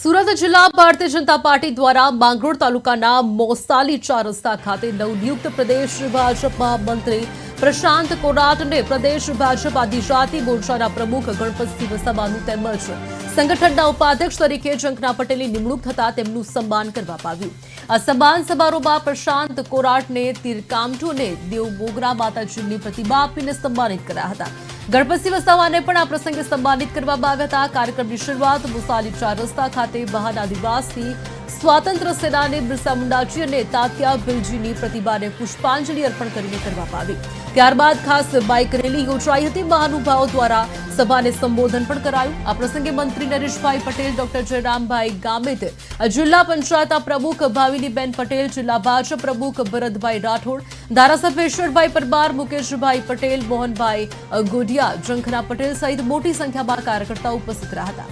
સુરત જિલ્લા ભારતીય જનતા પાર્ટી દ્વારા માંગરોળ તાલુકાના મોસાલી 4 રસ્તા ખાતે નવનિયુક્ત પ્રદેશ ભાજપ મહામંત્રી પ્રશાંત કોરાટને પ્રદેશ ભાજપ આદિજાતિ મોરચાના પ્રમુખ ગણપતસિંહ વસાવાનું તેમજ સંગઠનના ઉપાધ્યક્ષ તરીકે જંખના પટેલની નિમણૂક થતા તેમનું સન્માન કરવામાં આવ્યું। આ સન્માન સમારોહમાં પ્રશાંત કોરાટને તીરકામઠુ અને દેવ મોગરા માતાજીની પ્રતિમા આપીને સન્માનિત કર્યા હતા। ગણપતસિંહ વસાવાને પણ આ પ્રસંગે સન્માનિત કરવામાં આવ્યા હતા। કાર્યક્રમની શરૂઆત મોસાલી 4 રસ્તા ખાતે મહાન આદિવાસી સ્વાતંત્ર્ય સેનાની બિરસા મુંડાજી અને તાત્યા ભીલજીની પ્રતિમાને પુષ્પાંજલિ અર્પણ કરીને કરવામાં આવી। ત્યારબાદ ખાસ બાઇક રેલી યોજાઈ હતી। મહાનુભાવો દ્વારા સભાને સંબોધન પણ કરાયું। આ પ્રસંગે મંત્રી નરેશભાઈ પટેલ, ડોક્ટર જયરામભાઈ ગામિત, જિલ્લા પંચાયતના પ્રમુખ ભાવિનીબેન પટેલ, જિલ્લા ભાજપ પ્રમુખ ભરતભાઈ રાઠોડ, ધારાસભ્ય ઈશ્વરભાઈ પરમાર, મુકેશભાઈ પટેલ, મોહનભાઈ ગોડિયા, જંખના પટેલ સહિત મોટી સંખ્યામાં કાર્યકર્તાઓ ઉપસ્થિત રહ્યા હતા।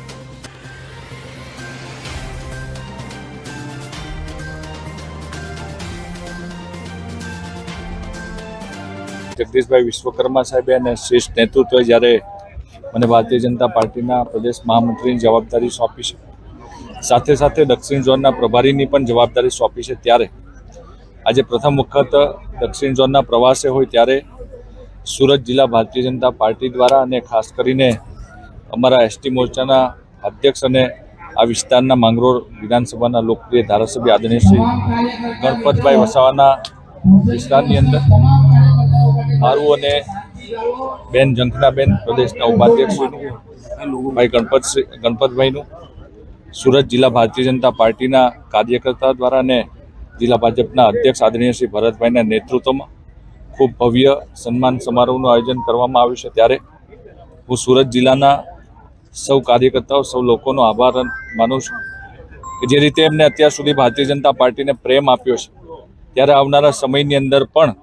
જગદીશભાઈ વિશ્વકર્મા સાહેબે અને શ્રેષ્ઠ નેતૃત્વએ જ્યારે મને ભારતીય જનતા પાર્ટીના પ્રદેશ મહામંત્રીની જવાબદારી સોંપી છે, સાથે સાથે દક્ષિણ ઝોનના પ્રભારીની પણ જવાબદારી સોંપી છે, ત્યારે આજે પ્રથમ વખત દક્ષિણ ઝોનના પ્રવાસે હોય ત્યારે સુરત જિલ્લા ભારતીય જનતા પાર્ટી દ્વારા અને ખાસ કરીને અમારા એસટી મોરચાના અધ્યક્ષ અને આ વિસ્તારના માંગરોળ વિધાનસભાના લોકપ્રિય ધારાસભ્ય આદરણીય શ્રી ગણપતભાઈ વસાવાના વિસ્તારની અંદર મારું અને બેન જંખનાબેન પ્રદેશના ઉપાધ્યક્ષ ભાઈ ગણપતભાઈનું સુરત જિલ્લા ભારતીય જનતા પાર્ટીના કાર્યકર્તા દ્વારા અને જિલ્લા ભાજપના અધ્યક્ષ આદરણીય શ્રી ભરતભાઈના નેતૃત્વમાં ખૂબ ભવ્ય સન્માન સમારોહનું આયોજન કરવામાં આવ્યું છે। ત્યારે હું સુરત જિલ્લાના સૌ કાર્યકર્તાઓ, સૌ લોકોનો આભાર માનું છું કે જે રીતે એમને અત્યાર સુધી ભારતીય જનતા પાર્ટીને પ્રેમ આપ્યો છે, ત્યારે આવનારા સમયની અંદર પણ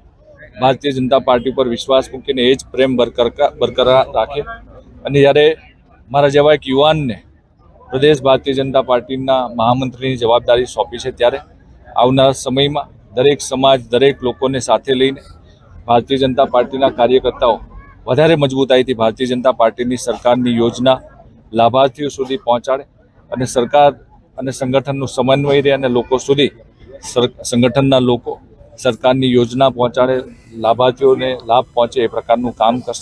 ભારતીય જનતા પાર્ટી પર વિશ્વાસ મૂકીને એ જ પ્રેમ બરકરાર રાખે અને જ્યારે મારા જેવા એક યુવાનને પ્રદેશ ભારતીય જનતા પાર્ટીના મહામંત્રીની જવાબદારી સોંપી છે, ત્યારે આવનારા સમયમાં દરેક સમાજ, દરેક લોકોને સાથે લઈને ભારતીય જનતા પાર્ટીના કાર્યકર્તાઓ વધારે મજબૂતાઈથી ભારતીય જનતા પાર્ટીની સરકારની યોજના લાભાર્થીઓ સુધી પહોંચાડે અને સરકાર અને સંગઠનનું સમન્વય રહે અને લોકો સુધી સંગઠનના લોકો સરકારની યોજના પહોંચાડે, લાભાર્થીઓને લાભ પહોંચે એ પ્રકારનું કામ કરશે।